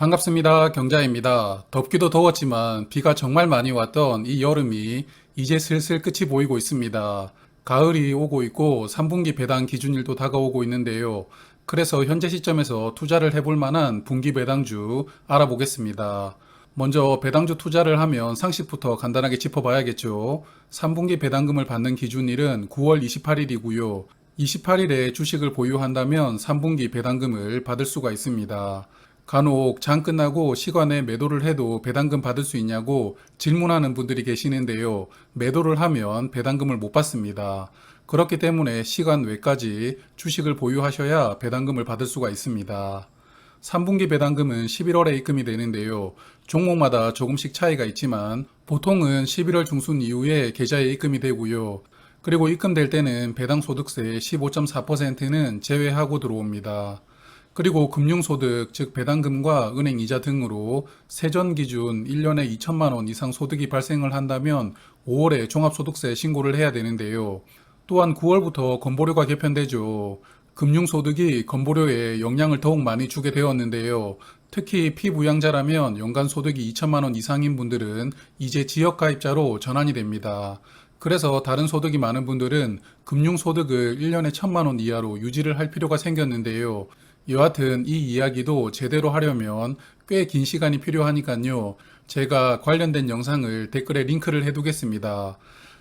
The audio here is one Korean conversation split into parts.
반갑습니다. 경자입니다. 덥기도 더웠지만 비가 정말 많이 왔던 이 여름이 이제 슬슬 끝이 보이고 있습니다. 가을이 오고 있고 3분기 배당 기준일도 다가오고 있는데요. 그래서 현재 시점에서 투자를 해볼 만한 분기 배당주 알아보겠습니다. 먼저 배당주 투자를 하면 상식부터 간단하게 짚어봐야겠죠. 3분기 배당금을 받는 기준일은 9월 28일이고요. 28일에 주식을 보유한다면 3분기 배당금을 받을 수가 있습니다. 간혹 장 끝나고 시간에 매도를 해도 배당금 받을 수 있냐고 질문하는 분들이 계시는데요. 매도를 하면 배당금을 못 받습니다. 그렇기 때문에 시간 외까지 주식을 보유하셔야 배당금을 받을 수가 있습니다. 3분기 배당금은 11월에 입금이 되는데요. 종목마다 조금씩 차이가 있지만 보통은 11월 중순 이후에 계좌에 입금이 되고요. 그리고 입금될 때는 배당소득세 15.4%는 제외하고 들어옵니다. 그리고 금융소득, 즉 배당금과 은행이자 등으로 세전 기준 1년에 2천만 원 이상 소득이 발생을 한다면 5월에 종합소득세 신고를 해야 되는데요. 또한 9월부터 건보료가 개편되죠. 금융소득이 건보료에 영향을 더욱 많이 주게 되었는데요. 특히 피부양자라면 연간 소득이 2천만 원 이상인 분들은 이제 지역가입자로 전환이 됩니다. 그래서 다른 소득이 많은 분들은 금융소득을 1년에 1천만 원 이하로 유지를 할 필요가 생겼는데요. 여하튼 이 이야기도 제대로 하려면 꽤 긴 시간이 필요하니까요. 제가 관련된 영상을 댓글에 링크를 해두겠습니다.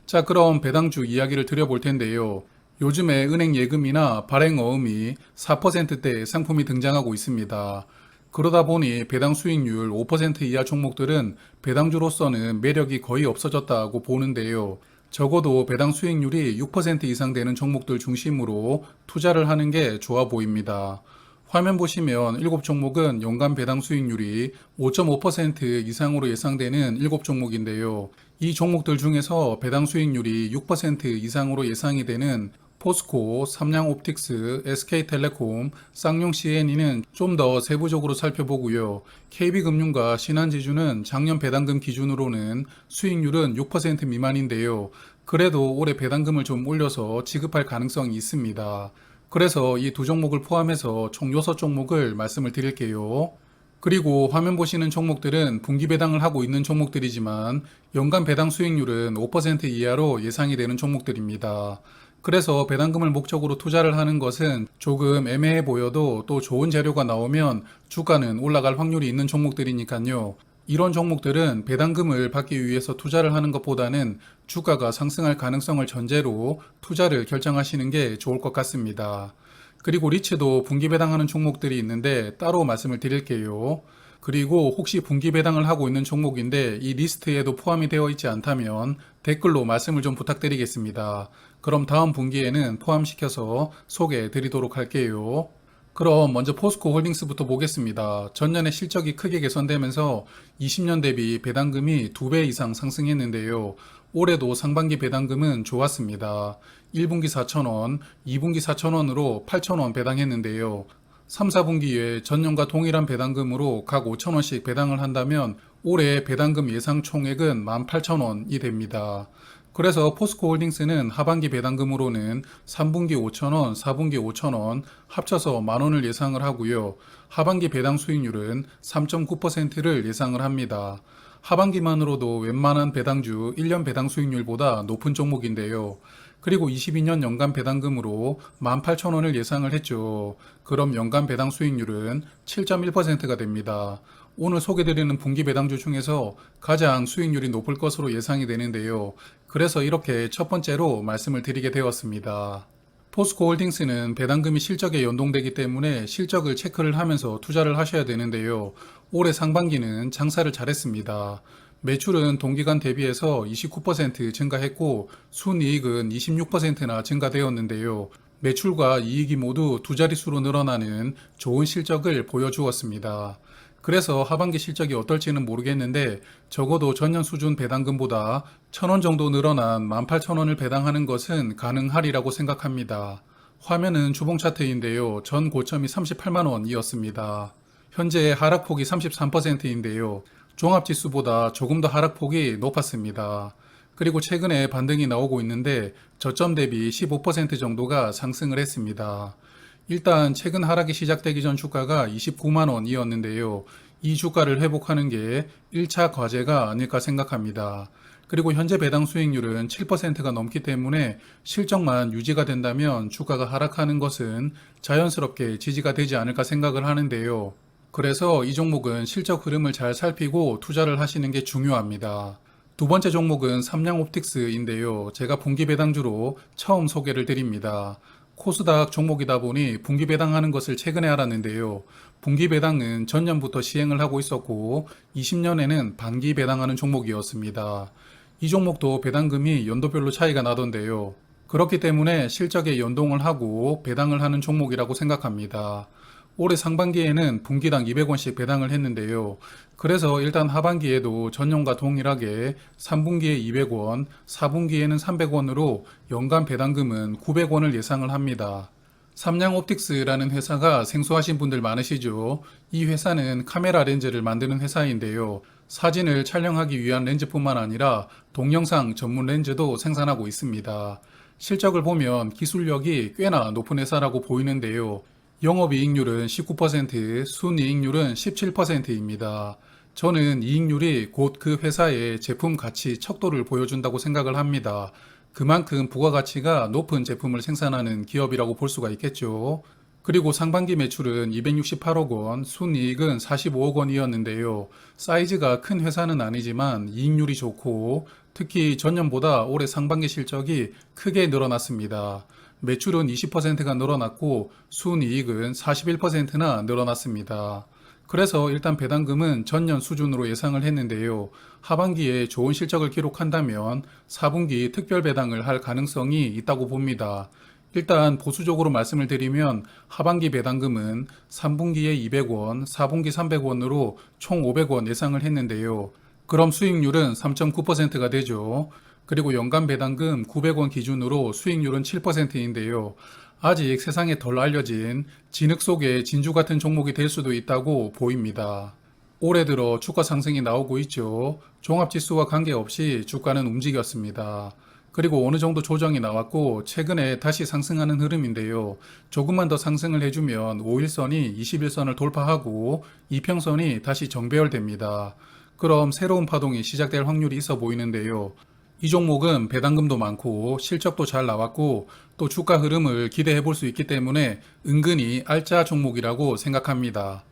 자, 그럼 배당주 이야기를 드려볼 텐데요. 요즘에 은행 예금이나 발행어음이 4%대 상품이 등장하고 있습니다. 그러다 보니 배당 수익률 5% 이하 종목들은 배당주로서는 매력이 거의 없어졌다고 보는데요. 적어도 배당 수익률이 6% 이상 되는 종목들 중심으로 투자를 하는 게 좋아 보입니다. 화면 보시면 7종목은 연간 배당 수익률이 5.5% 이상으로 예상되는 7종목인데요. 이 종목들 중에서 배당 수익률이 6% 이상으로 예상이 되는 포스코, 삼양옵틱스, SK텔레콤, 쌍용 CNE는 좀 더 세부적으로 살펴보고요. KB금융과 신한지주는 작년 배당금 기준으로는 수익률은 6% 미만인데요. 그래도 올해 배당금을 좀 올려서 지급할 가능성이 있습니다. 그래서 이 두 종목을 포함해서 총 6종목을 말씀을 드릴게요. 그리고 화면 보시는 종목들은 분기 배당을 하고 있는 종목들이지만 연간 배당 수익률은 5% 이하로 예상이 되는 종목들입니다. 그래서 배당금을 목적으로 투자를 하는 것은 조금 애매해 보여도 또 좋은 재료가 나오면 주가는 올라갈 확률이 있는 종목들이니까요. 이런 종목들은 배당금을 받기 위해서 투자를 하는 것보다는 주가가 상승할 가능성을 전제로 투자를 결정하시는 게 좋을 것 같습니다. 그리고 리츠도 분기 배당하는 종목들이 있는데 따로 말씀을 드릴게요. 그리고 혹시 분기 배당을 하고 있는 종목인데 이 리스트에도 포함이 되어 있지 않다면 댓글로 말씀을 좀 부탁드리겠습니다. 그럼 다음 분기에는 포함시켜서 소개해 드리도록 할게요. 그럼 먼저 포스코 홀딩스부터 보겠습니다. 전년에 실적이 크게 개선되면서 20년 대비 배당금이 2배 이상 상승했는데요. 올해도 상반기 배당금은 좋았습니다. 1분기 4,000원, 2분기 4,000원으로 8,000원 배당했는데요. 3, 4분기에 전년과 동일한 배당금으로 각 5,000원씩 배당을 한다면 올해 배당금 예상 총액은 18,000원이 됩니다. 그래서 포스코홀딩스는 하반기 배당금으로는 3분기 5,000원, 4분기 5,000원 합쳐서 만원을 예상을 하고요. 하반기 배당 수익률은 3.9%를 예상을 합니다. 하반기만으로도 웬만한 배당주 1년 배당 수익률보다 높은 종목인데요. 그리고 22년 연간 배당금으로 18,000원을 예상을 했죠. 그럼 연간 배당 수익률은 7.1%가 됩니다. 오늘 소개드리는 분기 배당주 중에서 가장 수익률이 높을 것으로 예상이 되는데요. 그래서 이렇게 첫 번째로 말씀을 드리게 되었습니다. 포스코홀딩스는 배당금이 실적에 연동되기 때문에 실적을 체크를 하면서 투자를 하셔야 되는데요. 올해 상반기는 장사를 잘했습니다. 매출은 동기간 대비해서 29% 증가했고 순이익은 26%나 증가되었는데요. 매출과 이익이 모두 두 자릿수로 늘어나는 좋은 실적을 보여주었습니다. 그래서 하반기 실적이 어떨지는 모르겠는데 적어도 전년 수준 배당금보다 1,000원 정도 늘어난 18,000원을 배당하는 것은 가능하리라고 생각합니다. 화면은 주봉 차트인데요. 전 고점이 38만원이었습니다. 현재 하락폭이 33%인데요. 종합지수보다 조금 더 하락폭이 높았습니다. 그리고 최근에 반등이 나오고 있는데 저점 대비 15% 정도가 상승을 했습니다. 일단 최근 하락이 시작되기 전 주가가 29만원이었는데요. 이 주가를 회복하는 게 1차 과제가 아닐까 생각합니다. 그리고 현재 배당 수익률은 7%가 넘기 때문에 실적만 유지가 된다면 주가가 하락하는 것은 자연스럽게 지지가 되지 않을까 생각을 하는데요. 그래서 이 종목은 실적 흐름을 잘 살피고 투자를 하시는 게 중요합니다. 두 번째 종목은 삼양옵틱스인데요. 제가 분기 배당주로 처음 소개를 드립니다. 코스닥 종목이다 보니 분기 배당하는 것을 최근에 알았는데요. 분기 배당은 전년부터 시행을 하고 있었고 20년에는 반기 배당하는 종목이었습니다. 이 종목도 배당금이 연도별로 차이가 나던데요. 그렇기 때문에 실적에 연동을 하고 배당을 하는 종목이라고 생각합니다. 올해 상반기에는 분기당 200원씩 배당을 했는데요. 그래서 일단 하반기에도 전년과 동일하게 3분기에 200원, 4분기에는 300원으로 연간 배당금은 900원을 예상을 합니다. 삼양옵틱스라는 회사가 생소하신 분들 많으시죠? 이 회사는 카메라 렌즈를 만드는 회사인데요. 사진을 촬영하기 위한 렌즈뿐만 아니라 동영상 전문 렌즈도 생산하고 있습니다. 실적을 보면 기술력이 꽤나 높은 회사라고 보이는데요. 영업이익률은 19%, 순이익률은 17%입니다. 저는 이익률이 곧 그 회사의 제품 가치 척도를 보여준다고 생각을 합니다. 그만큼 부가가치가 높은 제품을 생산하는 기업이라고 볼 수가 있겠죠. 그리고 상반기 매출은 268억 원, 순이익은 45억 원이었는데요. 사이즈가 큰 회사는 아니지만 이익률이 좋고 특히 전년보다 올해 상반기 실적이 크게 늘어났습니다. 매출은 20%가 늘어났고 순이익은 41%나 늘어났습니다. 그래서 일단 배당금은 전년 수준으로 예상을 했는데요. 하반기에 좋은 실적을 기록한다면 4분기 특별 배당을 할 가능성이 있다고 봅니다. 일단 보수적으로 말씀을 드리면 하반기 배당금은 3분기에 200원, 4분기 300원으로 총 500원 예상을 했는데요. 그럼 수익률은 3.9%가 되죠. 그리고 연간 배당금 900원 기준으로 수익률은 7%인데요. 아직 세상에 덜 알려진 진흙 속의 진주 같은 종목이 될 수도 있다고 보입니다. 올해 들어 주가 상승이 나오고 있죠. 종합지수와 관계없이 주가는 움직였습니다. 그리고 어느 정도 조정이 나왔고 최근에 다시 상승하는 흐름인데요. 조금만 더 상승을 해주면 5일선이 21선을 돌파하고 이평선이 다시 정배열됩니다. 그럼 새로운 파동이 시작될 확률이 있어 보이는데요. 이 종목은 배당금도 많고 실적도 잘 나왔고 또 주가 흐름을 기대해 볼 수 있기 때문에 은근히 알짜 종목이라고 생각합니다.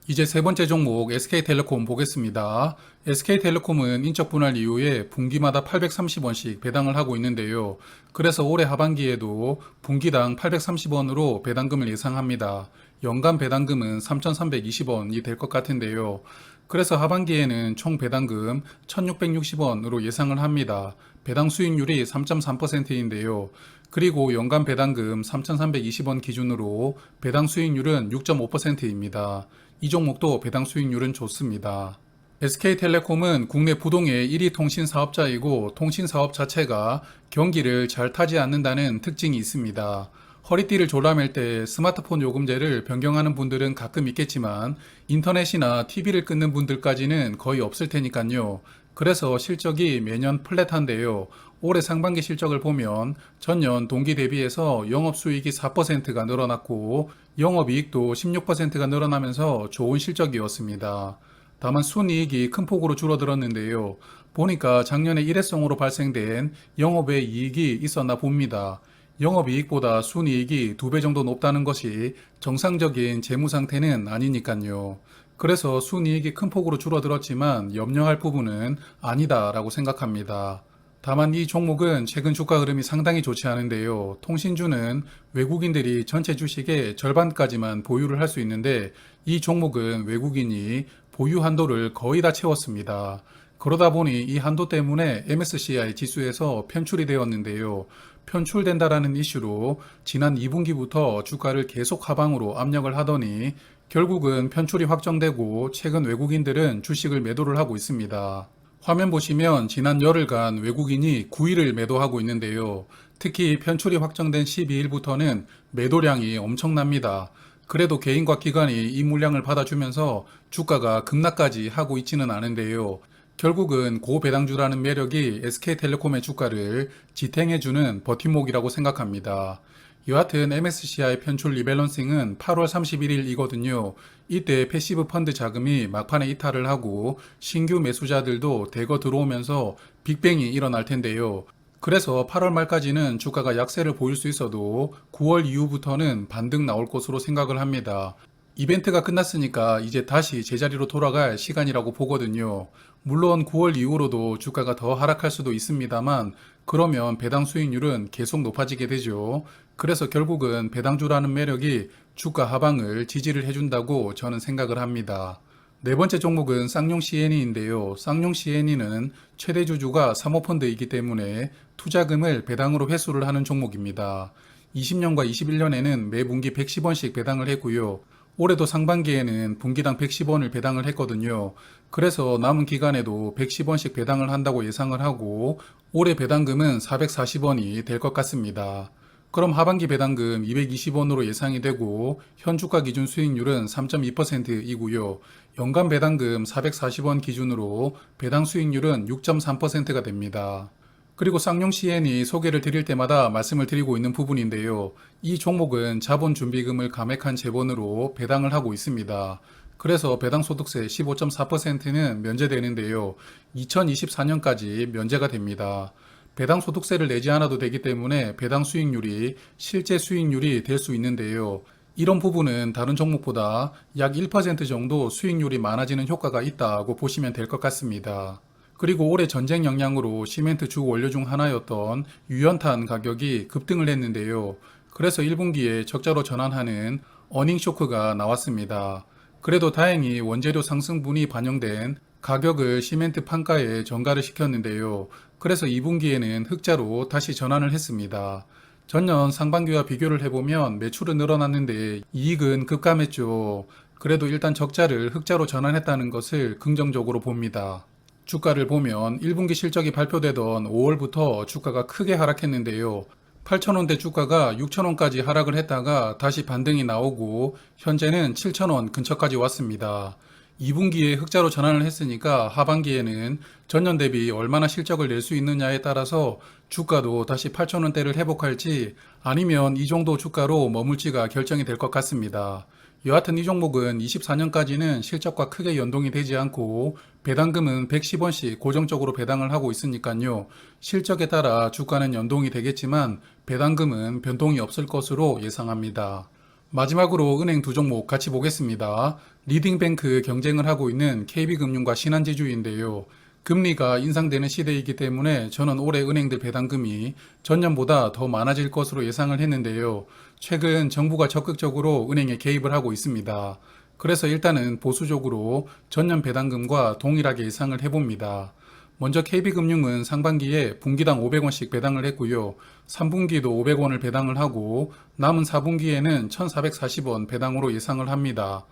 이제 세 번째 종목 SK텔레콤 보겠습니다. SK텔레콤은 인적 분할 이후에 분기마다 830원씩 배당을 하고 있는데요. 그래서 올해 하반기에도 분기당 830원으로 배당금을 예상합니다. 연간 배당금은 3,320원이 될 것 같은데요. 그래서 하반기에는 총 배당금 1,660원으로 예상을 합니다. 배당 수익률이 3.3%인데요. 그리고 연간 배당금 3,320원 기준으로 배당 수익률은 6.5%입니다. 이 종목도 배당 수익률은 좋습니다. SK텔레콤은 국내 부동의 1위 통신 사업자이고 통신 사업 자체가 경기를 잘 타지 않는다는 특징이 있습니다. 허리띠를 졸라맬 때 스마트폰 요금제를 변경하는 분들은 가끔 있겠지만 인터넷이나 TV를 끊는 분들까지는 거의 없을 테니까요. 그래서 실적이 매년 플랫한데요. 올해 상반기 실적을 보면 전년 동기 대비해서 영업수익이 4%가 늘어났고 영업이익도 16%가 늘어나면서 좋은 실적이었습니다. 다만 순이익이 큰 폭으로 줄어들었는데요. 보니까 작년에 일회성으로 발생된 영업외 이익이 있었나 봅니다. 영업이익보다 순이익이 2배 정도 높다는 것이 정상적인 재무 상태는 아니니까요. 그래서 순이익이 큰 폭으로 줄어들었지만 염려할 부분은 아니다라고 생각합니다. 다만 이 종목은 최근 주가 흐름이 상당히 좋지 않은데요. 통신주는 외국인들이 전체 주식의 절반까지만 보유를 할 수 있는데 이 종목은 외국인이 보유 한도를 거의 다 채웠습니다. 그러다 보니 이 한도 때문에 MSCI 지수에서 편출이 되었는데요. 편출된다라는 이슈로 지난 2분기부터 주가를 계속 하방으로 압력을 하더니 결국은 편출이 확정되고 최근 외국인들은 주식을 매도를 하고 있습니다. 화면 보시면 지난 열흘간 외국인이 9일을 매도하고 있는데요. 특히 편출이 확정된 12일부터는 매도량이 엄청납니다. 그래도 개인과 기관이 이 물량을 받아주면서 주가가 급락까지 하고 있지는 않은데요. 결국은 고배당주라는 매력이 SK텔레콤의 주가를 지탱해주는 버팀목이라고 생각합니다. 여하튼 MSCI 편출 리밸런싱은 8월 31일이거든요. 이때 패시브 펀드 자금이 막판에 이탈을 하고 신규 매수자들도 대거 들어오면서 빅뱅이 일어날 텐데요. 그래서 8월 말까지는 주가가 약세를 보일 수 있어도 9월 이후부터는 반등 나올 것으로 생각을 합니다. 이벤트가 끝났으니까 이제 다시 제자리로 돌아갈 시간이라고 보거든요. 물론 9월 이후로도 주가가 더 하락할 수도 있습니다만 그러면 배당 수익률은 계속 높아지게 되죠. 그래서 결국은 배당주라는 매력이 주가 하방을 지지를 해준다고 저는 생각을 합니다. 네 번째 종목은 쌍용 CNE인데요. 쌍용 CNE는 최대 주주가 사모펀드이기 때문에 투자금을 배당으로 회수를 하는 종목입니다. 20년과 21년에는 매 분기 110원씩 배당을 했고요. 올해도 상반기에는 분기당 110원을 배당을 했거든요. 그래서 남은 기간에도 110원씩 배당을 한다고 예상을 하고 올해 배당금은 440원이 될 것 같습니다. 그럼 하반기 배당금 220원으로 예상이 되고 현 주가 기준 수익률은 3.2%이고요. 연간 배당금 440원 기준으로 배당 수익률은 6.3%가 됩니다. 그리고 쌍용 CN이 소개를 드릴 때마다 말씀을 드리고 있는 부분인데요. 이 종목은 자본 준비금을 감액한 재본으로 배당을 하고 있습니다. 그래서 배당소득세 15.4%는 면제되는데요. 2024년까지 면제가 됩니다. 배당소득세를 내지 않아도 되기 때문에 배당 수익률이 실제 수익률이 될 수 있는데요. 이런 부분은 다른 종목보다 약 1% 정도 수익률이 많아지는 효과가 있다고 보시면 될 것 같습니다. 그리고 올해 전쟁 영향으로 시멘트 주 원료 중 하나였던 유연탄 가격이 급등을 했는데요. 그래서 1분기에 적자로 전환하는 어닝 쇼크가 나왔습니다. 그래도 다행히 원재료 상승분이 반영된 가격을 시멘트 판가에 전가를 시켰는데요. 그래서 2분기에는 흑자로 다시 전환을 했습니다. 전년 상반기와 비교를 해보면 매출은 늘어났는데 이익은 급감했죠. 그래도 일단 적자를 흑자로 전환했다는 것을 긍정적으로 봅니다. 주가를 보면 1분기 실적이 발표되던 5월부터 주가가 크게 하락했는데요. 8,000원대 주가가 6,000원까지 하락을 했다가 다시 반등이 나오고 현재는 7,000원 근처까지 왔습니다. 2분기에 흑자로 전환을 했으니까 하반기에는 전년 대비 얼마나 실적을 낼 수 있느냐에 따라서 주가도 다시 8,000원대를 회복할지 아니면 이 정도 주가로 머물지가 결정이 될 것 같습니다. 여하튼 이 종목은 24년까지는 실적과 크게 연동이 되지 않고 배당금은 110원씩 고정적으로 배당을 하고 있으니까요. 실적에 따라 주가는 연동이 되겠지만 배당금은 변동이 없을 것으로 예상합니다. 마지막으로 은행 두 종목 같이 보겠습니다. 리딩뱅크 경쟁을 하고 있는 KB금융과 신한지주인데요. 금리가 인상되는 시대이기 때문에 저는 올해 은행들 배당금이 전년보다 더 많아질 것으로 예상을 했는데요. 최근 정부가 적극적으로 은행에 개입을 하고 있습니다. 그래서 일단은 보수적으로 전년 배당금과 동일하게 예상을 해봅니다. 먼저 KB금융은 상반기에 분기당 500원씩 배당을 했고요. 3분기도 500원을 배당을 하고 남은 4분기에는 1,440원 배당으로 예상을 합니다.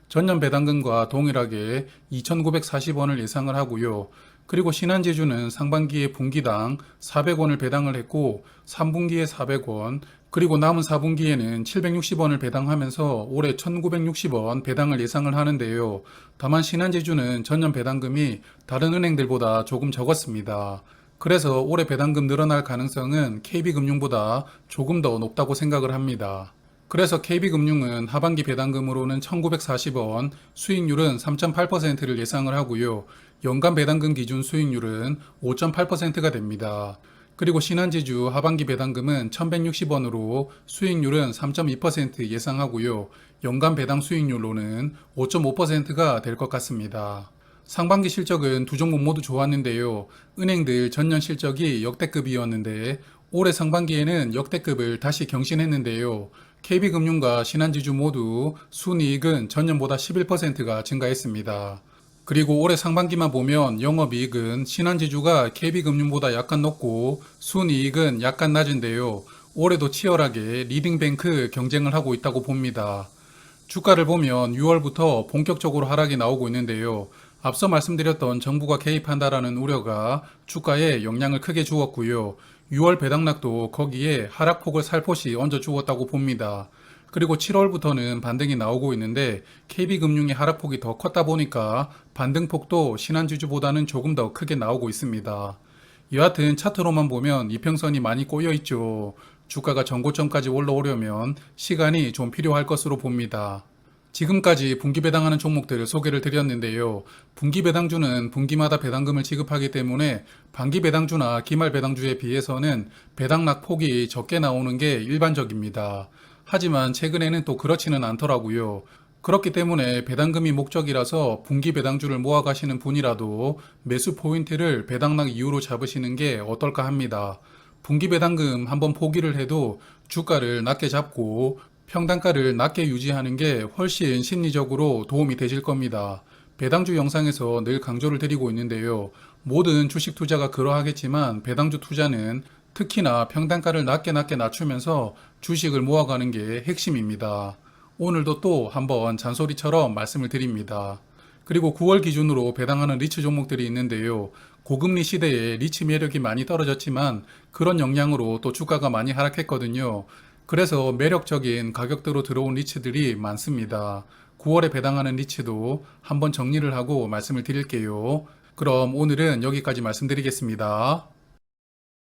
전년 배당금과 동일하게 2,940원을 예상을 하고요. 그리고 신한제주는 상반기에 분기당 400원을 배당을 했고 3분기에 400원, 그리고 남은 4분기에는 760원을 배당하면서 올해 1960원 배당을 예상을 하는데요. 다만 신한제주는 전년 배당금이 다른 은행들보다 조금 적었습니다. 그래서 올해 배당금 늘어날 가능성은 KB금융보다 조금 더 높다고 생각을 합니다. 그래서 KB금융은 하반기 배당금으로는 1940원, 수익률은 3.8%를 예상을 하고요. 연간 배당금 기준 수익률은 5.8%가 됩니다. 그리고 신한지주 하반기 배당금은 1160원으로 수익률은 3.2% 예상하고요. 연간 배당 수익률로는 5.5%가 될 것 같습니다. 상반기 실적은 두 종목 모두 좋았는데요. 은행들 전년 실적이 역대급이었는데 올해 상반기에는 역대급을 다시 경신했는데요. KB금융과 신한지주 모두 순이익은 전년보다 11%가 증가했습니다. 그리고 올해 상반기만 보면 영업이익은 신한지주가 KB금융보다 약간 높고 순이익은 약간 낮은데요. 올해도 치열하게 리딩뱅크 경쟁을 하고 있다고 봅니다. 주가를 보면 6월부터 본격적으로 하락이 나오고 있는데요. 앞서 말씀드렸던 정부가 개입한다라는 우려가 주가에 영향을 크게 주었고요. 6월 배당락도 거기에 하락폭을 살포시 얹어 주었다고 봅니다. 그리고 7월부터는 반등이 나오고 있는데 KB금융의 하락폭이 더 컸다 보니까 반등폭도 신한지주보다는 조금 더 크게 나오고 있습니다. 여하튼 차트로만 보면 이평선이 많이 꼬여 있죠. 주가가 전고점까지 올라오려면 시간이 좀 필요할 것으로 봅니다. 지금까지 분기 배당하는 종목들을 소개를 드렸는데요. 분기 배당주는 분기마다 배당금을 지급하기 때문에 반기 배당주나 기말 배당주에 비해서는 배당락 폭이 적게 나오는 게 일반적입니다. 하지만 최근에는 또 그렇지는 않더라고요. 그렇기 때문에 배당금이 목적이라서 분기 배당주를 모아가시는 분이라도 매수 포인트를 배당락 이후로 잡으시는 게 어떨까 합니다. 분기 배당금 한번 포기를 해도 주가를 낮게 잡고 평단가를 낮게 유지하는 게 훨씬 심리적으로 도움이 되실 겁니다. 배당주 영상에서 늘 강조를 드리고 있는데요. 모든 주식 투자가 그러하겠지만 배당주 투자는 특히나 평단가를 낮게 낮추면서 주식을 모아가는 게 핵심입니다. 오늘도 또 한번 잔소리처럼 말씀을 드립니다. 그리고 9월 기준으로 배당하는 리츠 종목들이 있는데요. 고금리 시대에 리츠 매력이 많이 떨어졌지만 그런 영향으로 또 주가가 많이 하락했거든요. 그래서 매력적인 가격대로 들어온 리츠들이 많습니다. 9월에 배당하는 리츠도 한번 정리를 하고 말씀을 드릴게요. 그럼 오늘은 여기까지 말씀드리겠습니다.